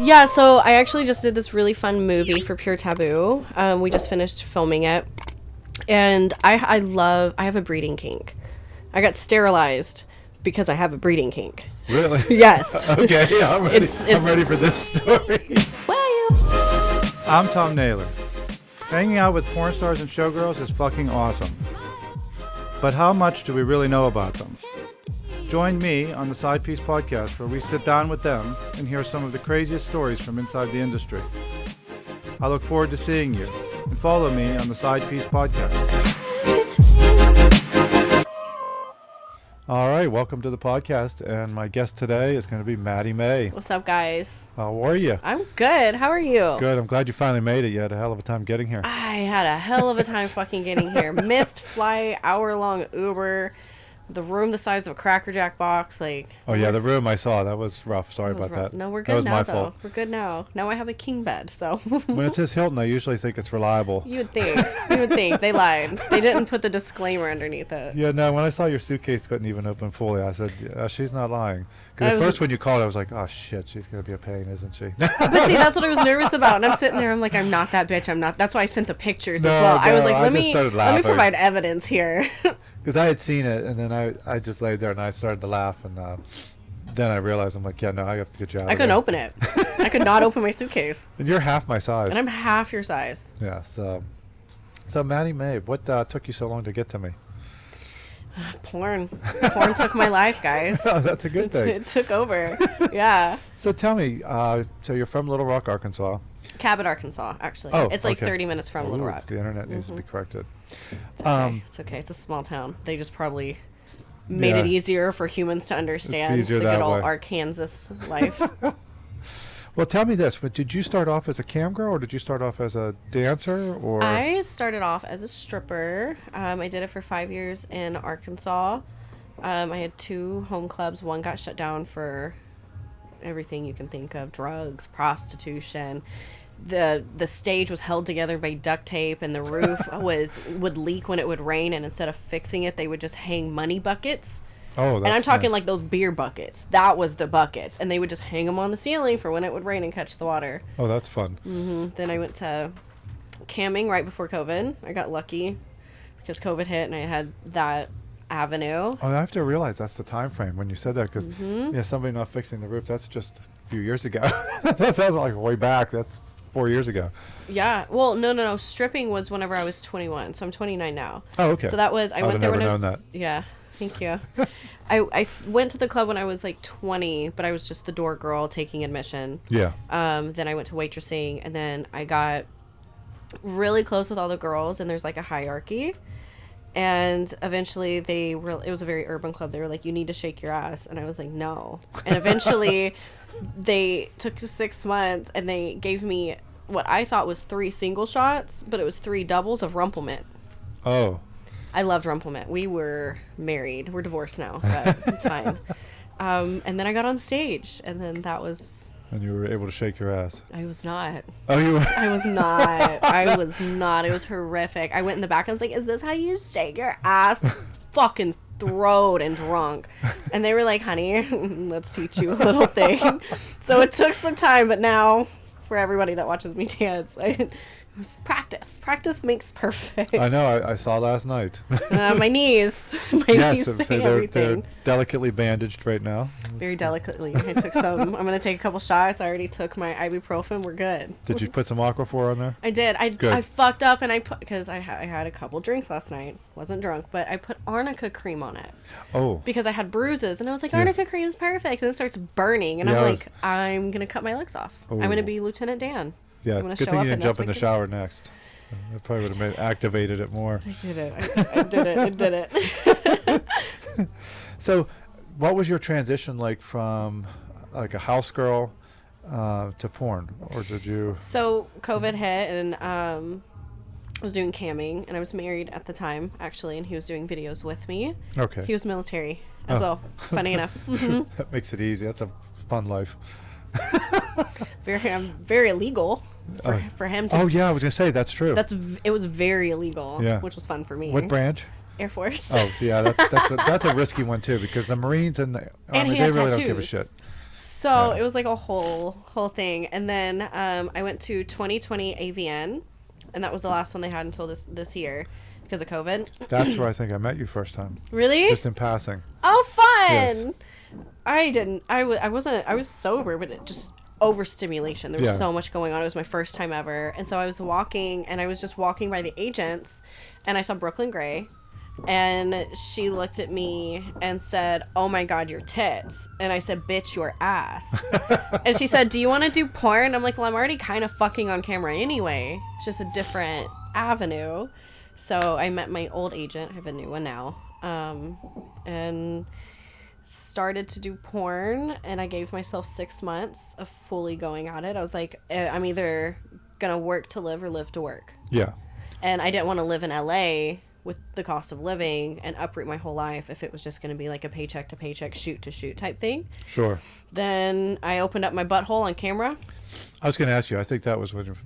Yeah, so I actually just did this really fun movie for Pure Taboo. We just finished filming it. And I have a breeding kink. I got sterilized because I have a breeding kink. Really? Yes. Okay, I'm ready. I'm ready for this story. I'm Thom Naylor. Hanging out with porn stars and showgirls is fucking awesome. But how much do we really know about them? Join me on the Side Piece podcast where we sit down with them and hear some of the craziest stories from inside the industry. I look forward to seeing you, and follow me on the Side Piece podcast. All right, welcome to the podcast, and my guest today is going to be Maddy May. What's up, guys? How are you? I'm good. How are you? Good. I'm glad you finally made it. You had a hell of a time getting here. I had a hell of a time fucking getting here. Missed flight, hour-long Uber. The room the size of a Cracker Jack box, like... Oh, yeah, the room I saw, that was rough. Sorry about that. No, we're good now, though. Fault. We're good now. Now I have a king bed, so... When it says Hilton, I usually think it's reliable. You would think. You would think. They lied. They didn't put the disclaimer underneath it. Yeah, no, when I saw your suitcase couldn't even open fully, I said, she's not lying. Because at first when you called, I was like, oh, shit, she's going to be a pain, isn't she? But see, that's what I was nervous about. And I'm sitting there, I'm like, I'm not that bitch. I'm not. That's why I sent the pictures as well. I was like, let me provide evidence here. Because I had seen it, and then I just laid there, and I started to laugh, and then I realized, I'm like, yeah, no, I have to get you out. I couldn't open it. I could not open my suitcase. And you're half my size. And I'm half your size. Yeah, so Maddy May, what took you so long to get to me? Porn. Porn took my life, guys. Oh, that's a good thing. It took over. Yeah. So tell me, so you're from Little Rock, Arkansas. Cabot, Arkansas, actually. Oh, it's like 30 minutes from Little Rock. The internet needs to be corrected. It's okay. It's okay. It's a small town. They just probably made it easier for humans to understand the good old Arkansas life. Well, tell me this. But did you start off as a cam girl, or did you start off as a dancer? Or I started off as a stripper. I did it for 5 years in Arkansas. I had 2 home clubs. One got shut down for everything you can think of: drugs, prostitution. The stage was held together by duct tape, and the roof would leak when it would rain, and instead of fixing it, they would just hang money buckets. Oh, that's and I'm talking nice. like those beer buckets. That was the buckets, and they would just hang them on the ceiling for when it would rain and catch the water. Oh, that's fun. Then I went to camming right before COVID. I got lucky because COVID hit, and I had that avenue. Oh, I have to realize that's the time frame when you said that, because somebody not fixing the roof, that's just a few years ago. That sounds like way back. That's 4 years ago. Yeah. Well, no. Stripping was whenever I was 21, so I'm 29 now. Oh, okay. So that was, I went there when I was... That. Yeah. Thank you. I went to the club when I was like 20, but I was just the door girl taking admission. Yeah. Then I went to waitressing, and then I got really close with all the girls, and there's like a hierarchy. And eventually it was a very urban club. They were like, you need to shake your ass. And I was like, no. And eventually they took 6 months, and they gave me what I thought was 3 single shots, but it was 3 doubles of Rumplemint. Oh. I loved Rumplemint. We were married. We're divorced now, but it's fine. And then I got on stage, and then that was... And you were able to shake your ass. I was not. Oh, you were? I was not. I was not. It was horrific. I went in the back, and I was like, is this how you shake your ass? Fucking throwed and drunk. And they were like, honey, let's teach you a little thing. So it took some time, but now, for everybody that watches me dance, practice. Practice makes perfect. I know. I saw last night. My knees. Knees say everything. They're delicately bandaged right now. Very delicately. I took some. I'm going to take a couple shots. I already took my ibuprofen. We're good. Did you put some Aquaphor on there? I did. I fucked up, and because I had a couple drinks last night. Wasn't drunk, but I put arnica cream on it. Oh. Because I had bruises, and I was like, arnica cream is perfect. And it starts burning, and I'm like, I'm going to cut my legs off. I'm going to be Lieutenant Dan. Yeah, good thing you didn't jump in the shower next. It probably would have activated it more. I did it. I did it. So, what was your transition like from like a house girl to porn? Or did you... So, COVID hit, and I was doing camming, and I was married at the time, actually, and he was doing videos with me. Okay. He was military as well, funny enough. Mm-hmm. That makes it easy. That's a fun life. Very illegal for him to... Oh, yeah, I was going to say, that's true. It was very illegal, which was fun for me. What branch? Air Force. Oh, yeah, that's a risky one, too, because the Marines and the Army, they really don't give a shit. So it was like a whole thing. And then I went to 2020 AVN, and that was the last one they had until this year because of COVID. That's where I think I met you first time. Really? Just in passing. Oh, fun! Yes. I was sober, but it just overstimulation. There was so much going on. It was my first time ever. And so I was walking, and I was just walking by the agents, and I saw Brooklyn Gray. And she looked at me and said, "Oh my God, your tits." And I said, "Bitch, your ass." And she said, "Do you want to do porn?" I'm like, "Well, I'm already kind of fucking on camera anyway. It's just a different avenue." So I met my old agent. I have a new one now. And started to do porn. And I gave myself 6 months of fully going at it. I was like, I'm either going to work to live or live to work. Yeah. And I didn't want to live in LA with the cost of living and uproot my whole life if it was just going to be like a paycheck to paycheck, shoot to shoot type thing. Sure. Then I opened up my butthole on camera. I was going to ask you. I think that was when you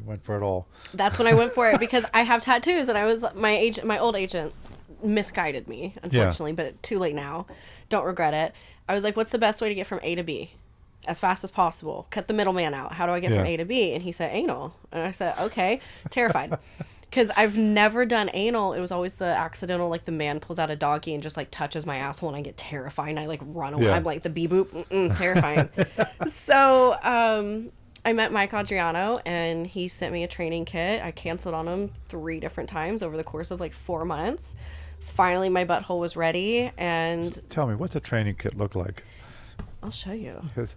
went for it all. That's when I went for it because I have tattoos, and I was my old agent misguided me, unfortunately, but too late now. Don't regret it. I was like, "What's the best way to get from A to B? As fast as possible. Cut the middleman out. How do I get from A to B?" And he said, "Anal." And I said, "Okay." Terrified. Because I've never done anal. It was always the accidental, like the man pulls out a doggy and just like touches my asshole, and I get terrified and I like run away. Yeah. I'm like the bee boop. Terrifying. So I met Mike Adriano, and he sent me a training kit. I canceled on him 3 different times over the course of like 4 months. Finally, my butthole was ready. And tell me, what's a training kit look like? I'll show you. Because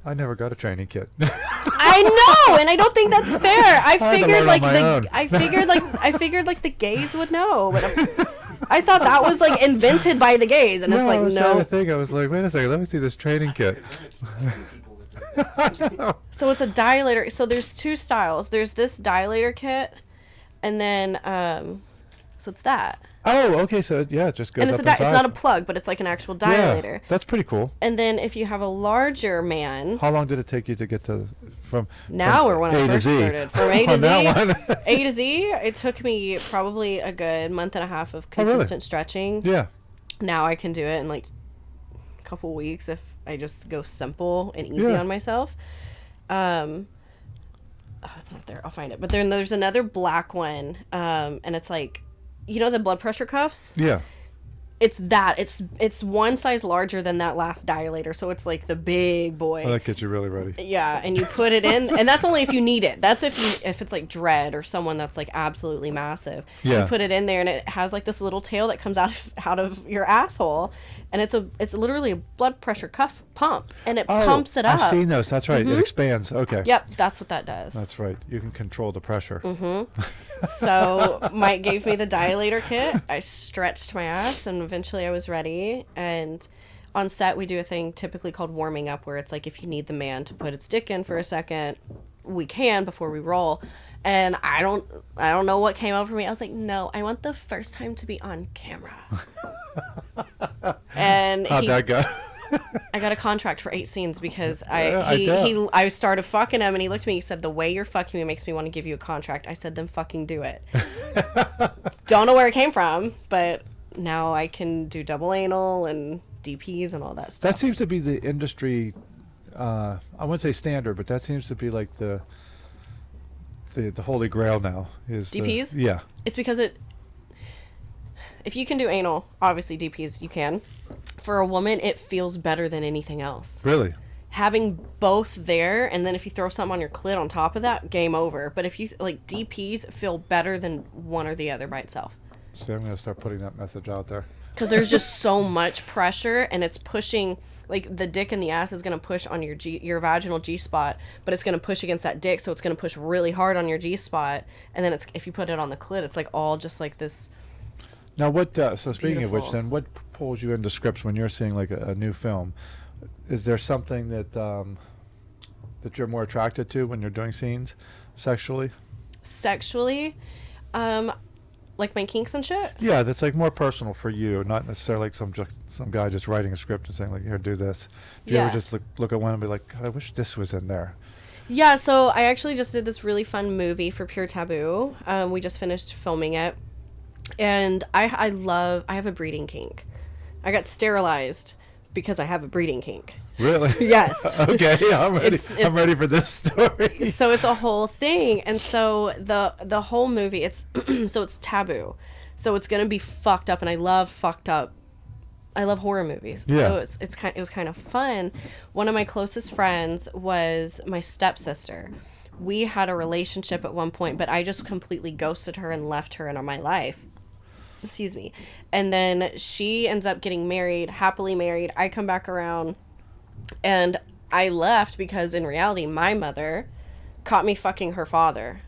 I never got a training kit. I know, and I don't think that's fair. I figured like the gays would know, but I thought that was like invented by the gays, and it's like no. I was like, wait a second, let me see this training kit. So it's a dilator. So there's 2 styles. There's this dilator kit, and then so it's that. Oh, okay. So it just goes. And it's it's not a plug, but it's like an actual dilator. Yeah, that's pretty cool. And then if you have a larger man. How long did it take you to get to from or when I first started? From A to Z. A to Z, it took me probably a good month and a half of consistent stretching. Yeah. Now I can do it in like a couple weeks if I just go simple and easy on myself. Oh, it's not there. I'll find it. But then there's another black one, and it's like, you know, the blood pressure cuffs? Yeah. It's that. It's one size larger than that last dilator, so it's like the big boy. Oh, that gets you really ready. Yeah, and you put it in, and that's only if you need it. That's if it's like Dread or someone that's like absolutely massive. Yeah. You put it in there, and it has like this little tail that comes out of your asshole, and it's literally a blood pressure cuff pump, and it pumps it up. I've seen those. That's right. Mm-hmm. It expands. Okay. Yep, that's what that does. That's right. You can control the pressure. Mm-hmm. So Mike gave me the dilator kit. I stretched my ass, and eventually I was ready. And on set, we do a thing typically called warming up, where it's like if you need the man to put its dick in for a second, we can before we roll. And I don't know what came over me. I was like, no, I want the first time to be on camera. And how'd that go? I got a contract for 8 scenes because I started fucking him, and he looked at me. He said, "The way you're fucking me makes me want to give you a contract." I said, "Then fucking do it." Don't know where it came from, but now I can do double anal and DPs and all that stuff. That seems to be the industry. I wouldn't say standard, but that seems to be like the holy grail now. Is DPs? Yeah. It's because if you can do anal, obviously DPs you can. For a woman, it feels better than anything else. Really? Having both there, and then if you throw something on your clit on top of that, game over. But if you like, DPs feel better than one or the other by itself. See, I'm gonna start putting that message out there. Because there's just so much pressure, and it's pushing. Like the dick in the ass is gonna push on your vaginal G spot, but it's gonna push against that dick, so it's gonna push really hard on your G spot, and then if you put it on the clit, it's like all just like this. Now what? So speaking of which, then what pulls you into scripts when you're seeing like a new film? Is there something that that you're more attracted to when you're doing scenes, sexually? Sexually, like my kinks and shit. Yeah, that's like more personal for you, not necessarily like some guy just writing a script and saying like, "Here, do this." Do you ever just look at one and be like, "I wish this was in there"? Yeah, so I actually just did this really fun movie for Pure Taboo. We just finished filming it, and I have a breeding kink. I got sterilized because I have a breeding kink. Really? Yes. Okay, I'm ready. It's I'm ready for this story. So it's a whole thing, and so the whole movie, it's so it's taboo, so it's gonna be fucked up, and I love fucked up. I love horror movies. Yeah. So it was kind of fun. One of my closest friends was my stepsister. We had a relationship at one point, but I just completely ghosted her and left her in my life. Excuse me. And then she ends up getting married, happily married. I come back around, and I left because in reality, my mother caught me fucking her father.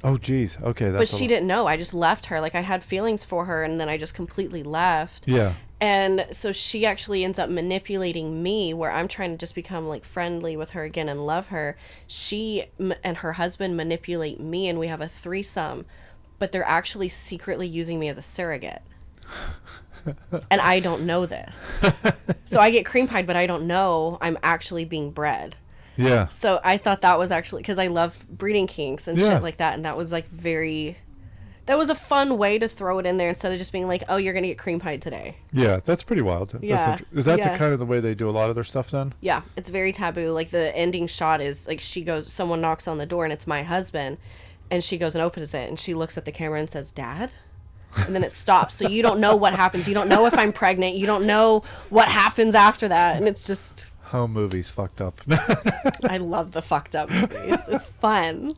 Oh, geez. Okay. But she didn't know. I just left her. Like, I had feelings for her, and then I just completely left. Yeah. And so she actually ends up manipulating me, where I'm trying to just become like friendly with her again and love her. She and her husband manipulate me, and we have a threesome, but they're actually secretly using me as a surrogate. And I don't know this. So I get cream pied, but I don't know I'm actually being bred. Yeah. So I thought that was actually, because I love breeding kinks and shit like that, and that was like that was a fun way to throw it in there instead of just being like, oh, you're going to get cream pied today. Yeah, that's pretty wild. Yeah. Is that the kind of the way they do a lot of their stuff then? Yeah, it's very taboo. Like, the ending shot is, like, someone knocks on the door, and it's my husband, and she goes and opens it, and she looks at the camera and says, Dad? And then it stops. So you don't know what happens. You don't know if I'm pregnant. You don't know what happens after that. And it's just... Home movies fucked up. I love the fucked up movies. It's fun.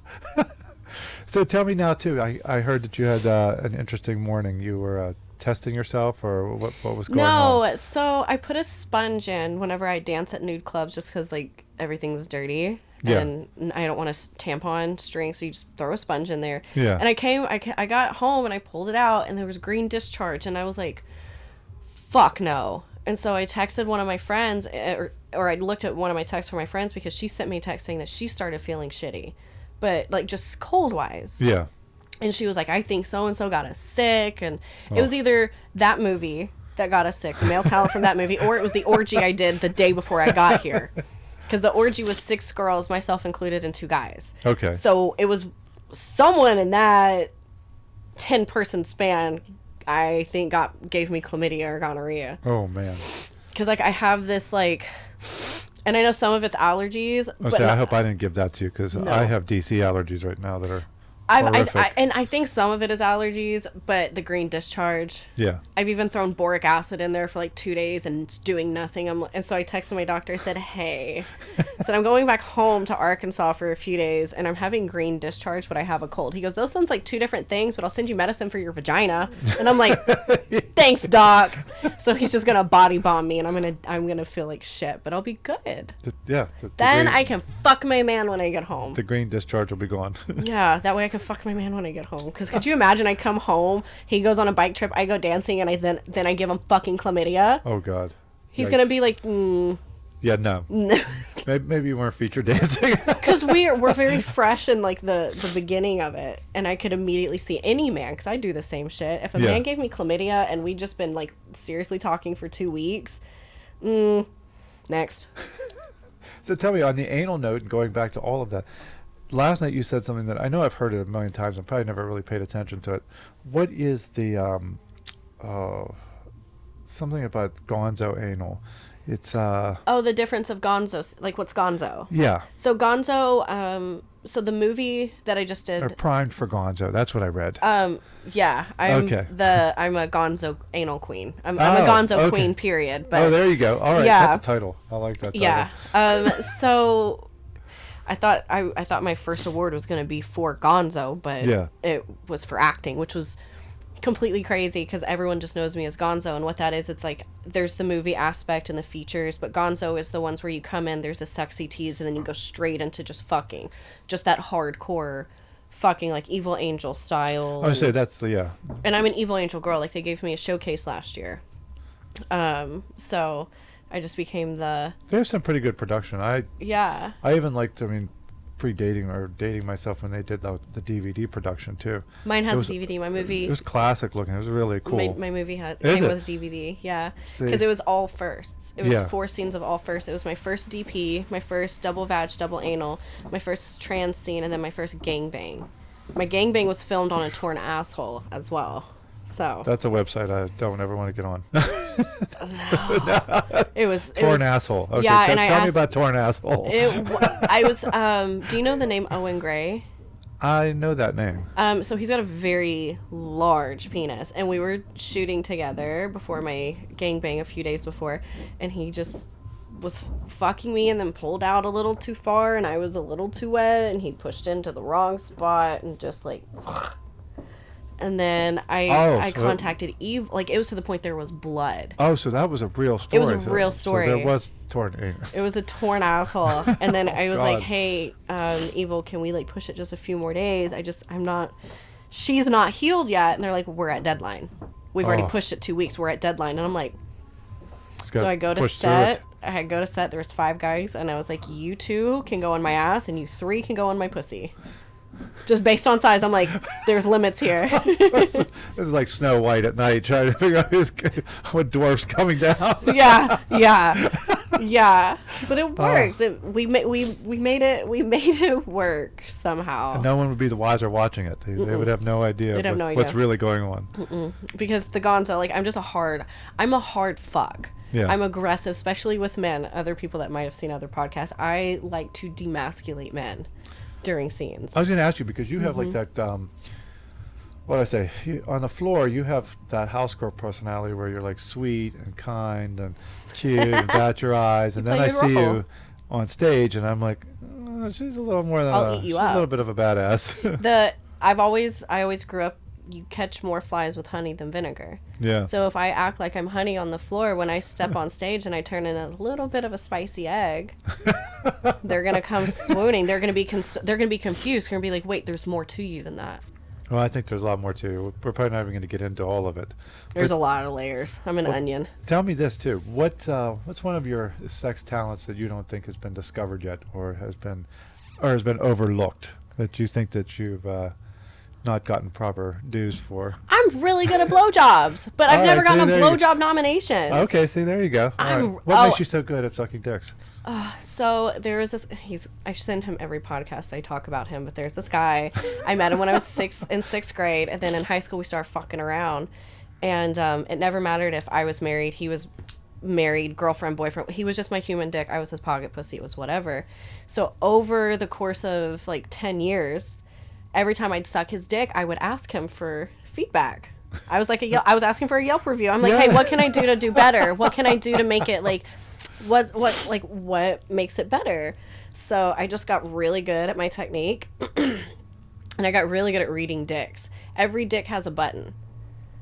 So tell me now, too. I heard that you had an interesting morning. You were testing yourself, or what was going on? No, so I put a sponge in whenever I dance at nude clubs just because, like, everything's dirty. Yeah. And I don't want a tampon string, so you just throw a sponge in there. Yeah. And I got home, and I pulled it out, and there was green discharge, and I was like, fuck no. And so I texted one of my friends, or I looked at one of my texts from my friends, because she sent me a text saying that she started feeling shitty. But, like, just cold-wise. Yeah. And she was like, I think so-and-so got us sick. And it was either that movie that got us sick, the male talent from that movie, or it was the orgy I did the day before I got here. Because the orgy was 6 girls, myself included, and 2 guys. Okay. So it was someone in that 10-person span, I think, gave me chlamydia or gonorrhea. Oh, man. Because, like, I have this, like... And I know some of it's allergies. I hope I didn't give that to you, because I have DC allergies right now that are horrific. And I think some of it is allergies, but the green discharge. Yeah. I've even thrown boric acid in there for like 2 days, and it's doing nothing. And so I texted my doctor. I said, hey, I said, I'm going back home to Arkansas for a few days, and I'm having green discharge, but I have a cold. He goes, those sounds like 2 different things, but I'll send you medicine for your vagina. And I'm like, thanks, doc. So he's just gonna body bomb me, and I'm gonna feel like shit, but I'll be good. Then I can fuck my man when I get home. The green discharge will be gone. Yeah, that way I can fuck my man when I get home. Because could you imagine, I come home, he goes on a bike trip, I go dancing, and then I give him fucking chlamydia. Oh, God. He's gonna be like, Yeah, no. Maybe you weren't feature dancing. Because we're very fresh in like the beginning of it, and I could immediately see any man, because I do the same shit. If a man gave me chlamydia and we'd just been like seriously talking for 2 weeks, next. So tell me, on the anal note, and going back to all of that, last night you said something that I know I've heard it a million times and probably never really paid attention to it. What is the something about Gonzo anal? It's the difference of Gonzo. Like, what's Gonzo? Yeah. So Gonzo, so the movie that I just did, or primed for Gonzo. That's what I read. yeah, I'm a Gonzo anal queen. I'm a Gonzo queen, period. But there you go. All right, that's a title. I like that title. Yeah. So I thought my first award was going to be for Gonzo, but it was for acting, which was completely crazy because everyone just knows me as Gonzo. And what that is, it's like there's the movie aspect and the features, but Gonzo is the ones where you come in, there's a sexy tease, and then you go straight into just fucking, just that hardcore fucking, like Evil Angel style. I would say that's the And I'm an Evil Angel girl. Like, they gave me a showcase last year, so I just became the... There's some pretty good production. I even liked, pre-dating or dating myself when they did the DVD production too. Mine has a DVD. My movie... It was classic looking. It was really cool. My movie came with a DVD, because it was all firsts. It was 4 scenes of all firsts. It was my first DP, my first double vag, double anal, my first trans scene, and then my first gangbang. My gangbang was filmed on a torn asshole as well. So that's a website I don't ever want to get on. No. It was torn asshole. Okay, yeah, and tell me about torn asshole. I was. Do you know the name Owen Gray? I know that name. So he's got a very large penis, and we were shooting together before my gangbang a few days before, and he just was fucking me and then pulled out a little too far, and I was a little too wet, and he pushed into the wrong spot and just like. And then I contacted Eve. Like, it was to the point there was blood. Oh, so that was a real story. It was a real story. So there was torn. It was a torn asshole. And then I was like, hey, Evil, can we, like, push it just a few more days? She's not healed yet. And they're like, we're at deadline. We've already pushed it 2 weeks. We're at deadline. And I'm like, so I go to set. There was 5 guys. And I was like, you 2 can go on my ass and you 3 can go on my pussy. Just based on size, I'm like, there's limits here. This is like Snow White at night, trying to figure out what dwarf's coming down. Yeah. But it works. We made it work somehow. And no one would be the wiser watching it. They would have no idea what's really going on. Because the Gonzo, like, I'm a hard fuck. Yeah. I'm aggressive, especially with men. Other people that might have seen other podcasts, I like to demasculate men during scenes. I was going to ask you, because you have like that, on the floor, you have that house girl personality where you're like sweet and kind and cute and bat your eyes, and then I see you on stage and I'm like, oh, she's a little more than she's a little bit of a badass. I always grew up, you catch more flies with honey than vinegar. Yeah. So if I act like I'm honey on the floor, when I step on stage and I turn in a little bit of a spicy egg, they're gonna come swooning. They're gonna be confused. They're gonna be like, wait, there's more to you than that. Well, I think there's a lot more to you. We're probably not even going to get into all of it. There's a lot of layers. I'm an onion. Tell me this too. What's one of your sex talents that you don't think has been discovered yet, or has been overlooked, that you think that you've not gotten proper dues for? I'm really good at blowjobs, but I've never gotten a blowjob nomination. Okay, see, there you go. What makes you so good at sucking dicks? So there was this. I send him every podcast. I talk about him, but there's this guy. I met him when I was in sixth grade, and then in high school we started fucking around, and it never mattered if I was married, he was married, girlfriend, boyfriend. He was just my human dick. I was his pocket pussy. It was whatever. So over the course of like 10 years. Every time I'd suck his dick, I would ask him for feedback. I was like, I was asking for a Yelp review. I'm like, hey, what can I do to do better? What can I do to make it like, what makes it better? So I just got really good at my technique, and I got really good at reading dicks. Every dick has a button.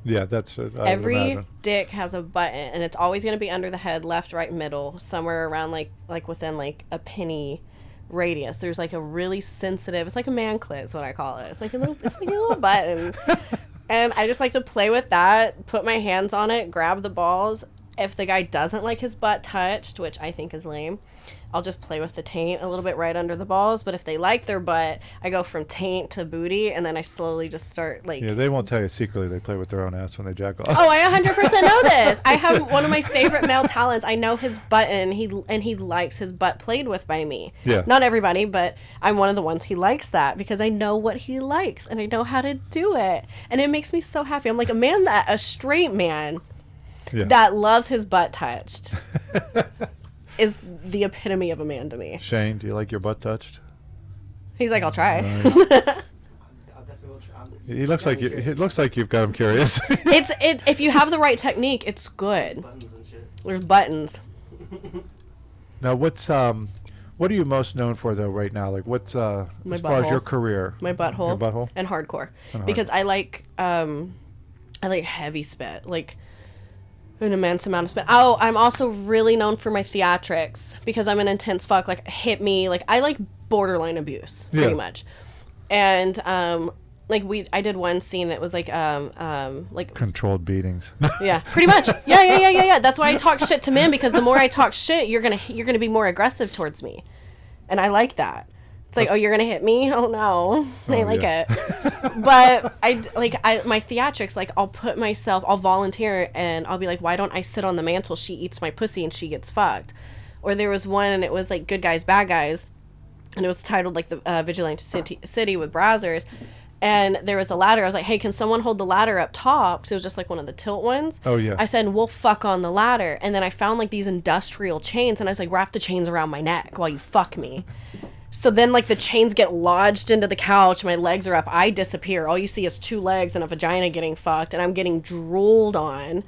Yeah, that's it. Every dick has a button, and it's always going to be under the head, left, right, middle, somewhere around like within like a penny radius. There's like a really sensitive, it's like a man clit is what I call it. It's like a little button. And I just like to play with that, put my hands on it, grab the balls. If the guy doesn't like his butt touched, which I think is lame, I'll just play with the taint a little bit right under the balls. But if they like their butt, I go from taint to booty, and then I slowly just start like... Yeah, they won't tell you secretly they play with their own ass when they jack off. Oh, I 100% know this. I have one of my favorite male talents. I know his butt, and he likes his butt played with by me. Yeah. Not everybody, but I'm one of the ones he likes that, because I know what he likes, and I know how to do it. And it makes me so happy. I'm like a straight man that loves his butt touched. Is the epitome of a man to me. Shane, do you like your butt touched? He's like, I'll try. It looks like you've got him curious. If you have the right technique, it's good. There's buttons. Now, what are you most known for though right now? Like, what's as far as your career? My butthole. Your butthole and hardcore. Because I like heavy spit, like an immense amount of spit. Oh, I'm also really known for my theatrics, because I'm an intense fuck. Like, hit me. Like, I like borderline abuse pretty much. And I did one scene that was like controlled beatings. Yeah, pretty much. Yeah. That's why I talk shit to men, because the more I talk shit, you're gonna be more aggressive towards me, and I like that. It's like, oh, you're gonna hit me? Oh no, I like it. But my theatrics, like, I'll volunteer, and I'll be like, why don't I sit on the mantle? She eats my pussy and she gets fucked. Or there was one, and it was like Good Guys, Bad Guys, and it was titled like the Vigilante City with Brazzers. And there was a ladder. I was like, hey, can someone hold the ladder up top? Because it was just like one of the tilt ones. Oh, yeah. I said, we'll fuck on the ladder. And then I found like these industrial chains. And I was like, wrap the chains around my neck while you fuck me. So then like the chains get lodged into the couch. My legs are up. I disappear. All you see is 2 legs and a vagina getting fucked. And I'm getting drooled on.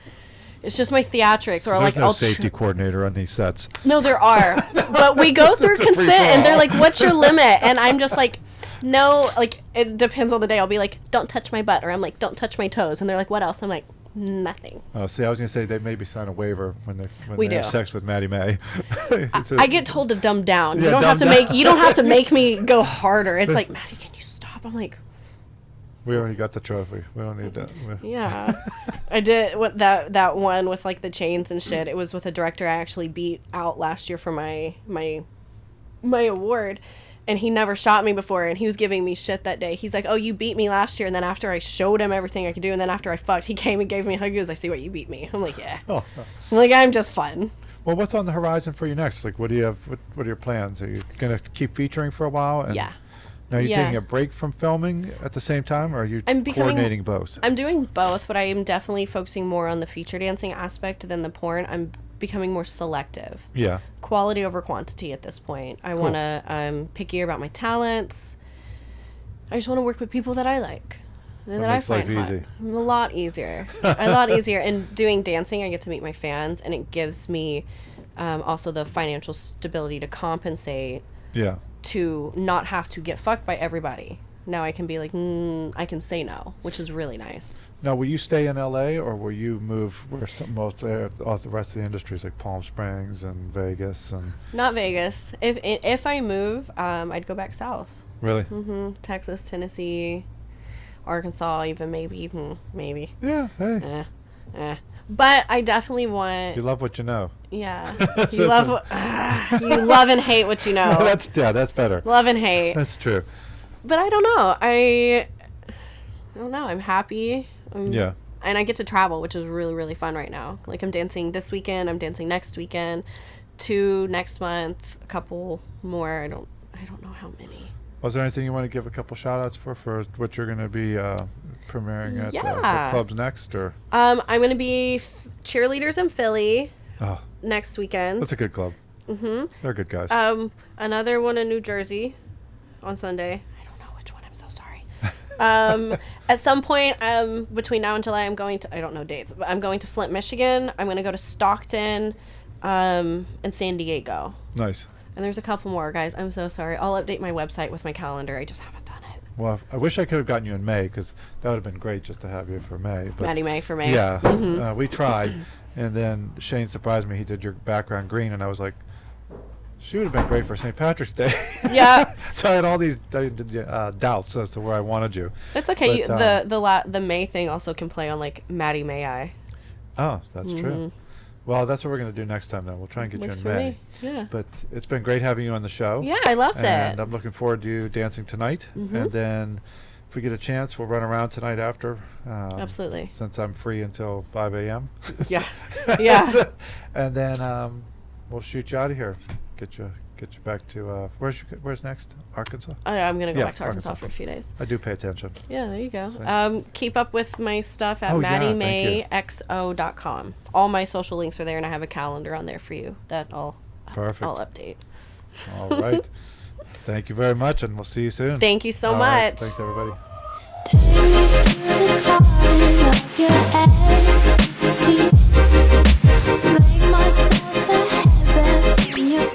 It's just my theatrics. Or There's like no safety coordinator on these sets. No, there are. But we go through consent. And they're like, what's your limit? And I'm just like... No, like, it depends on the day. I'll be like, don't touch my butt, or I'm like, don't touch my toes. And they're like, what else? I'm like, nothing. Oh, see, I was going to say they maybe sign a waiver when We they have do. sex with Maddy May. I get told to dumb down. Yeah, You don't have to make me go harder. It's like, Maddie, can you stop? I'm like, we already got the trophy. We don't need that. yeah. I did that one with like the chains and shit. It was with a director I actually beat out last year for my award. And he never shot me before, and he was giving me shit that day. He's like, oh, you beat me last year. And then after I showed him everything I could do, and then after I fucked, he came and gave me a hug. He goes, I see what you beat me. I'm like, yeah. Oh. I'm like, I'm just fun. Well, what's on the horizon for you next? Like, what do you have? What are your plans? Are you going to keep featuring for a while? And Yeah. Now, are you Yeah. taking a break from filming at the same time, or are you I'm coordinating both? I'm doing both, but I am definitely focusing more on the feature dancing aspect than the porn. I'm becoming more selective. Yeah. Quality over quantity at this point. I want to, I'm pickier about my talents. I just want to work with people that I like. And that I makes find life hot. easy. A lot easier. A lot easier. And doing dancing, I get to meet my fans, and it gives me also the financial stability to compensate Yeah. to not have to get fucked by everybody. Now I can be like, I can say no, which is really nice. Now, will you stay in LA, or will you move where all the rest of the industries, like Palm Springs and Vegas and? Not Vegas. If I move, I'd go back south. Really? Texas, Tennessee, Arkansas, even maybe. Yeah. Hey. But I definitely want. You love what you know. Yeah. You love and hate what you know. That's better. Love and hate. That's true. But I don't know. I don't know. I'm happy. Yeah. And I get to travel, which is really, really fun right now. Like, I'm dancing this weekend. I'm dancing next weekend. 2 next month. A couple more. I don't know how many. Was there anything you want to give a couple shout-outs for what you're going to be premiering at Yeah. clubs next? Or I'm going to be cheerleaders in Philly Oh, next weekend. that's a good club. They're good guys. Another one in New Jersey on Sunday. I don't know which one. I'm so sorry. At some point between now and July, I'm going to, I don't know dates, but I'm going to Flint, Michigan. I'm going to go to Stockton and San Diego. Nice. And there's a couple more, guys. I'm so sorry. I'll update my website with my calendar. I just haven't done it. Well, I wish I could have gotten you in May, because that would have been great just to have you for May. But Maddie May for May. yeah, we tried, and then Shane surprised me. He did your background green, and I was like, she would have been great for St. Patrick's Day. Yeah. So I had all these doubts as to where I wanted you. It's okay. But, The May thing also can play on like Maddy May I. Oh, that's true. Well, that's what we're going to do next time, then. We'll try and get Works you for in May. me. Yeah. But it's been great having you on the show. Yeah, I loved And it. I'm looking forward to you dancing tonight. And then if we get a chance, we'll run around tonight after. Absolutely. Since I'm free until 5 a.m. Yeah. Yeah. And then we'll shoot you out of here. Get you back to where's next? Arkansas? I'm gonna go Yeah, back to Arkansas for a few days. I do pay attention. Yeah, there you go. So- Keep up with my stuff at Oh, yeah, thank MaddyMayXO.com. All my social links are there, and I have a calendar on there for you that I'll update. All right. Thank you very much, and we'll see you soon. Thank you so All right, much. thanks, everybody. Take me to the garden of your ecstasy. Make myself a heaven in your